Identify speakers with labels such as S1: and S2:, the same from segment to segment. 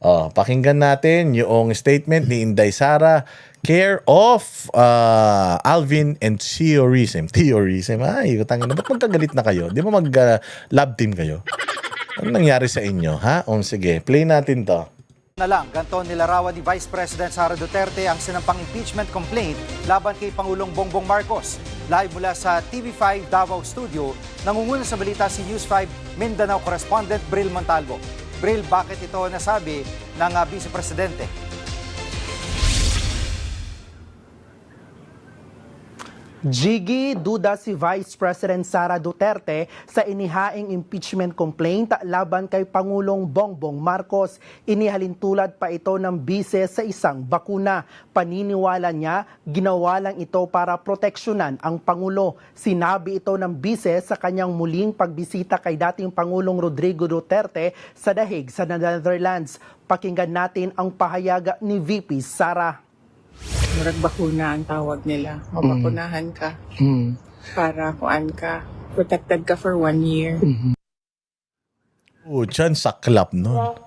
S1: Pakinggan natin yung statement ni Inday Sara, care of Alvin and Theorism. Theorism, ay, utangin na. Ba't magkagalit na kayo? Di ba mag-love team kayo? Ano nangyari sa inyo, ha? Sige, play natin to.
S2: Na lang, ganito nilarawan ni Vice President Sara Duterte ang sinampang impeachment complaint laban kay Pangulong Bongbong Marcos. Live mula sa TV5 Davao Studio, nangunguna sa balita si News 5 Mindanao correspondent Bril Montalvo. Bril, bakit ito nasabi ng Vice Presidente?
S3: Jiggy, duda si Vice President Sara Duterte sa inihaing impeachment complaint laban kay Pangulong Bongbong Marcos. Inihalintulad pa ito ng bise sa isang bakuna. Paniniwala niya, ginawa lang ito para proteksyonan ang Pangulo. Sinabi ito ng bise sa kanyang muling pagbisita kay dating Pangulong Rodrigo Duterte sa The Hague sa Netherlands. Pakinggan natin ang pahayag ni VP Sara.
S4: Murag bakuna ang tawag nila. O bakunahan ka para kuan ka. Protected ka for 1 year.
S1: Diyan saklap nun.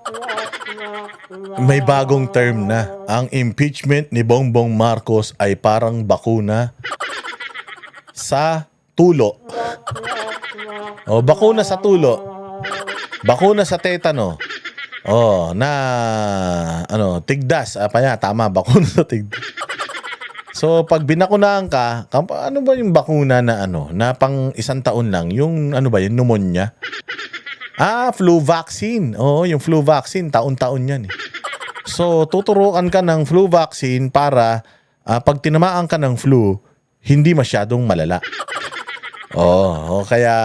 S1: May bagong term na. Ang impeachment ni Bongbong Marcos ay parang bakuna sa tulo. Bakuna sa tulo. Bakuna sa tetano. Tigdas. Tama, bakuna sa tigdas. So, pag binakunahan ka, ano ba yung bakuna na na pang 1 taon lang? Yung yung pneumonia? Flu vaccine. Yung flu vaccine, taon-taon yan eh. So, tuturukan ka ng flu vaccine para pag tinamaan ka ng flu, hindi masyadong malala. Kaya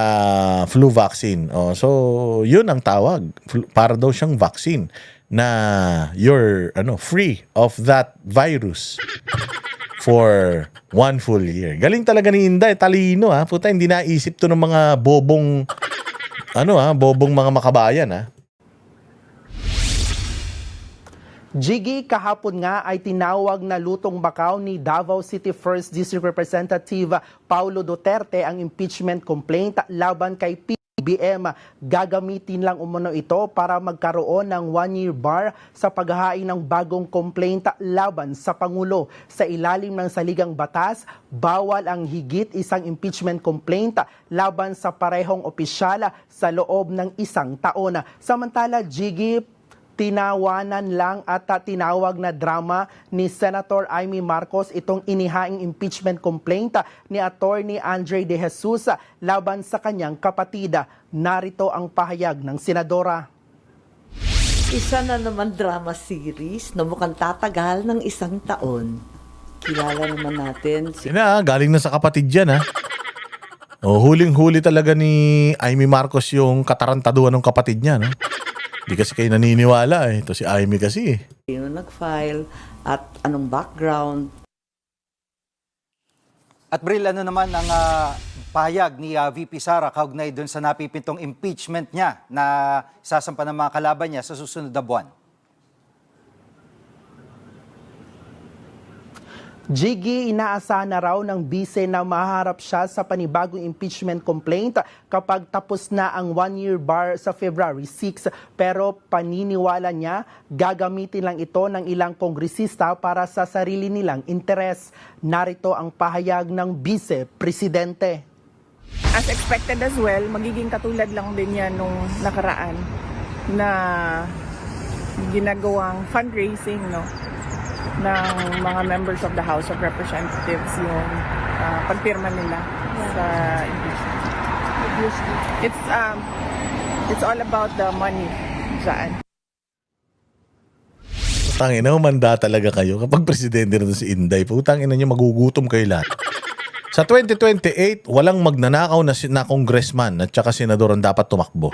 S1: flu vaccine. So, yun ang tawag. Para daw siyang vaccine na you're free of that virus for 1 full year. Galing talaga ni Inday, talino ha. Puta, hindi naisip to ng mga bobong bobong mga makabayan ha.
S3: Jiggy, kahapon nga ay tinawag na lutong bakaw ni Davao City 1st District Representative Paulo Duterte ang impeachment complaint laban kay PBBM. Gagamitin lang umano ito para magkaroon ng 1-year bar sa paghahain ng bagong complaint laban sa Pangulo. Sa ilalim ng saligang batas, bawal ang higit isang impeachment complaint laban sa parehong opisyal sa loob ng 1 taon. Samantala, Jiggy, tinawanan lang at tinawag na drama ni Senator Amy Marcos itong inihaing impeachment complaint ni Attorney Andre De Jesus laban sa kanyang kapatid. Narito ang pahayag ng senadora.
S5: Isa na naman drama series na mukhang tatagal ng 1 taon. Kilala naman natin si...
S1: Galing na sa kapatid yan ha. Huling-huli talaga ni Amy Marcos yung katarantaduhan ng kapatid niya, no? Di kasi kayo naniniwala eh. Ito si Amy kasi eh.
S5: Sino nag-file at anong background.
S2: At Bril, ano naman ang pahayag ni VP Sara kaugnay dun sa napipintong impeachment niya na sasampa ng mga kalaban niya sa susunod na buwan?
S3: Jiggy, inaasahan na raw ng bise na maharap siya sa panibagong impeachment complaint kapag tapos na ang 1-year bar sa February 6. Pero paniniwala niya, gagamitin lang ito ng ilang kongresista para sa sarili nilang interes. Narito ang pahayag ng Vice Presidente.
S4: As expected as well, magiging katulad lang din yan nung nakaraan na ginagawang fundraising, no? Ng mga members of the House of Representatives yung pagpirma nila sa impeachment. It's all about the money dyan.
S1: Putangin na, umanda talaga kayo. Kapag presidente na si Inday, putangin na nyo, magugutom kayo lahat. Sa 2028, walang magnanakaw na congressman at saka senador ang dapat tumakbo.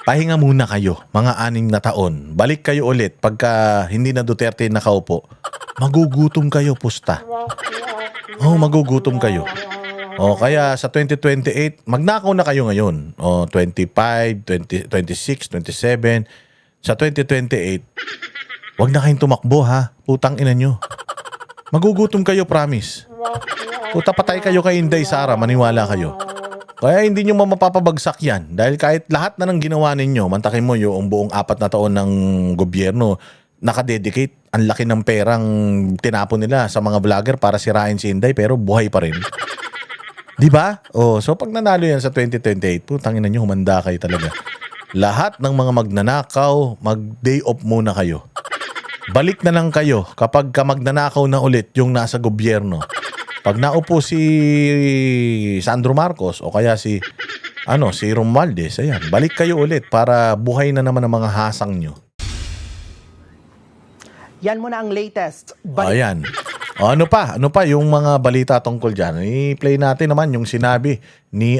S1: Pahinga muna kayo, mga 6 na taon. Balik kayo ulit pagka hindi na Duterte nakaupo. Magugutom kayo, pusta. Magugutom kayo. Kaya sa 2028, magnakaw na kayo ngayon. 25, 20, 26, 27. Sa 2028, wag na kayong tumakbo ha. Putang ina nyo. Magugutom kayo, promise. Puta, patay kayo kay Inday Sara, maniwala kayo. Kaya hindi nyo mapapabagsak yan. Dahil kahit lahat na ng ginawa ninyo, mantakin mo yung buong 4 na taon ng gobyerno, nakadedicate, ang laki ng perang tinapon nila sa mga vlogger para sirain si Inday, pero buhay pa rin. Di ba? Oh, so pag nanalo yan sa 2028, putangin na nyo, humanda kayo talaga. Lahat ng mga magnanakaw, mag-day off muna kayo. Balik na lang kayo kapag magnanakaw na ulit yung nasa gobyerno. Pag naupo si Sandro Marcos o kaya si Romualdez, ayan, balik kayo ulit para buhay na naman ang mga hasang nyo.
S3: Yan muna ang latest.
S1: Ayan. O, ano pa yung mga balita tungkol diyan? I-play natin naman yung sinabi ni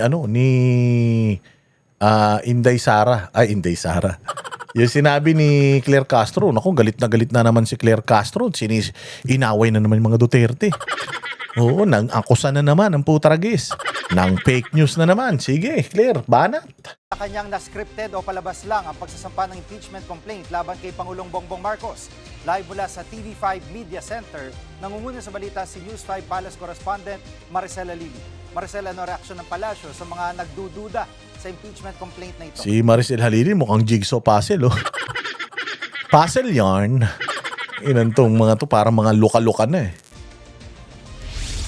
S1: Inday Sara. Yung sinabi ni Claire Castro. Naku, galit na naman si Claire Castro. Inaway na naman yung mga Duterte. Oo, nang-akusa na naman ang putragis. Nang fake news na naman. Sige, Claire, banat.
S2: Sa kanyang na-scripted o palabas lang ang pagsasampa ng impeachment complaint laban kay Pangulong Bongbong Marcos. Live mula sa TV5 Media Center, nangunguna sa balita si News 5 Palace Correspondent Maricela Lili. Maricela, ano reaksyon ng palasyo sa mga nagdududa sa impeachment complaint na ito?
S1: Si Maricel Halili mukhang jigsaw puzzle, oh. Puzzle yarn. Inantong mga to, parang mga luka-luka na eh.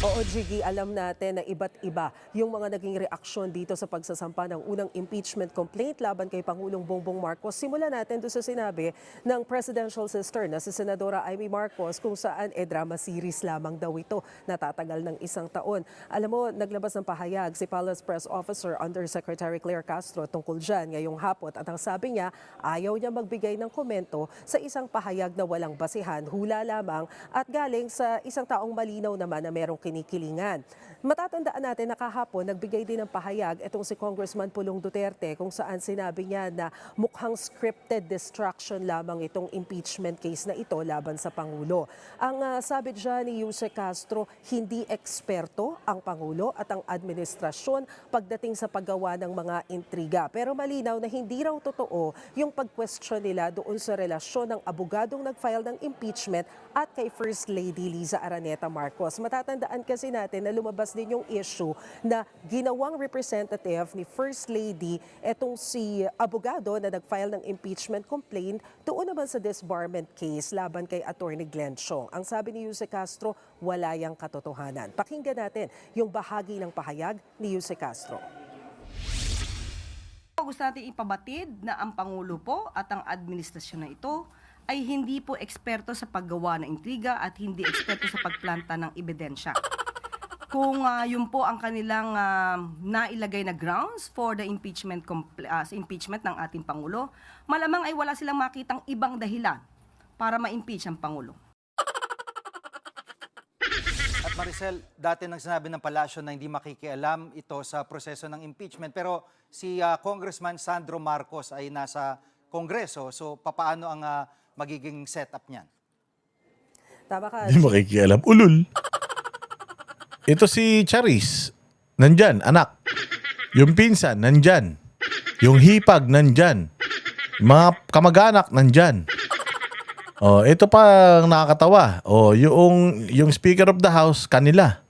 S6: Oo, Jiggy, alam natin na iba't iba yung mga naging reaksyon dito sa pagsasampa ng unang impeachment complaint laban kay Pangulong Bongbong Marcos. Simulan natin doon sa sinabi ng presidential sister na si Senadora Amy Marcos kung saan drama series lamang daw ito natatagal ng 1 taon. Alam mo, naglabas ng pahayag si Palace Press Officer Undersecretary Claire Castro tungkol dyan ngayong hapon at ang sabi niya, ayaw niya magbigay ng komento sa isang pahayag na walang basihan, hula lamang at galing sa isang taong malinaw naman na merong kinikilingan. Matatandaan natin na kahapon nagbigay din ng pahayag itong si Congressman Pulong Duterte kung saan sinabi niya na mukhang scripted distraction lamang itong impeachment case na ito laban sa Pangulo. Ang sabi dyan ni Yuse Castro, hindi eksperto ang Pangulo at ang administrasyon pagdating sa paggawa ng mga intriga. Pero malinaw na hindi raw totoo yung pag-question nila doon sa relasyon ng abogadong nag-file ng impeachment at kay First Lady Liza Araneta Marcos. Matatandaan kasi natin na lumabas din yung issue na ginawang representative ni First Lady etong si abogado na nag-file ng impeachment complaint doon naman sa disbarment case laban kay Attorney Glenn Chong. Ang sabi ni Yuse Castro, wala yang katotohanan. Pakinggan natin yung bahagi ng pahayag ni Yuse Castro.
S7: Gusto natin ipabatid na ang Pangulo po at ang administrasyon na ito ay hindi po eksperto sa paggawa ng intriga at hindi eksperto sa pagplanta ng ebidensya. Kung yun po ang kanilang nailagay na grounds for the impeachment ng ating Pangulo, malamang ay wala silang makitang ibang dahilan para ma-impeach ang Pangulo.
S2: At Maricel, dati nang sinabi ng palasyo na hindi makikialam ito sa proseso ng impeachment, pero si Congressman Sandro Marcos ay nasa Kongreso, so papaano ang magiging setup niyan?
S6: Tama ka.
S1: Hindi makikialam. Ulul. Ito si Charis, nandyan, anak. Yung pinsan, nandyan. Yung hipag, nandyan. Mga kamag-anak, nandyan. Oh, ito pa ang nakakatawa. Oh, yung Speaker of the House, kanila.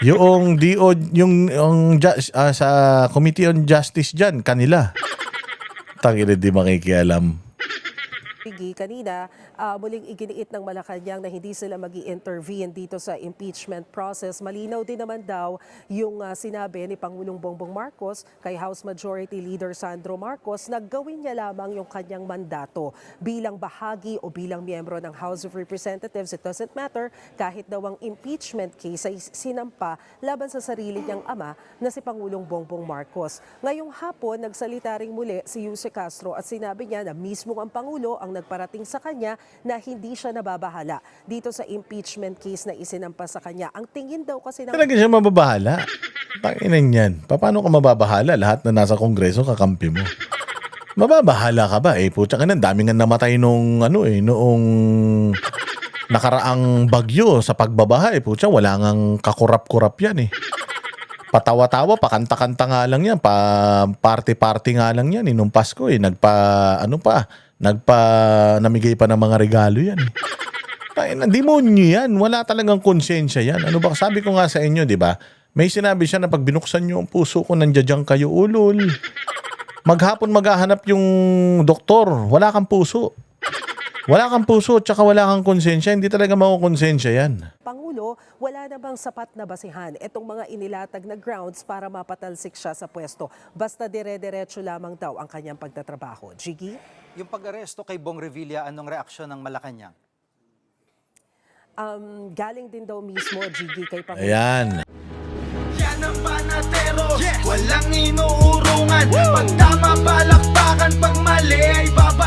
S1: Yung sa Committee on Justice dyan, kanila. Tangina, di makikialam.
S6: Kanina, muling iginiit ng Malacanang na hindi sila magi-intervene dito sa impeachment process. Malinaw din naman daw yung sinabi ni Pangulong Bongbong Marcos kay House Majority Leader Sandro Marcos na gawin niya lamang yung kanyang mandato. Bilang bahagi o bilang miyembro ng House of Representatives, it doesn't matter kahit daw ang impeachment case ay sinampa laban sa sarili niyang ama na si Pangulong Bongbong Marcos. Ngayong hapon, nagsalita rin muli si Yuse Castro at sinabi niya na mismo ang Pangulo ang nagparating sa kanya na hindi siya nababahala dito sa impeachment case na isinampa sa kanya. Ang tingin daw kasi ng...
S1: Talaga siya mababahala. Tanginan yan. Paano ka mababahala? Lahat na nasa Kongreso, kakampi mo. Mababahala ka ba? Putya ka na, dami nga namatay noong nakaraang bagyo sa pagbabaha. Putya, wala ngang kakurap-kurap yan Patawa-tawa, pakanta-kanta nga lang yan, pa-party-party nga lang yan nung Pasko namigay pa ng mga regalo yan demonyo yan, wala talagang konsensya yan. Ano ba, sabi ko nga sa inyo, di ba? May sinabi siya na pag binuksan niyo ang puso ko, nandiyan kayo, ulol. Maghapon maghahanap yung doktor, wala kang puso. Wala kang puso, tsaka wala kang konsensya. Hindi talaga makukonsensya yan.
S6: Pangulo, wala namang sapat na basihan itong mga inilatag na grounds para mapatalsik siya sa pwesto. Basta dire-diretso lamang daw ang kanyang pagtatrabaho. Jiggy?
S2: Yung pag-aresto kay Bong Revilla, anong reaksyon ng Malacanang?
S6: Galing din daw mismo, Jiggy, kay Pangulo.
S1: Ayan.
S8: Yan ang panatero, walang inuurungan. Pag tama palakpakan, pag mali ay baba.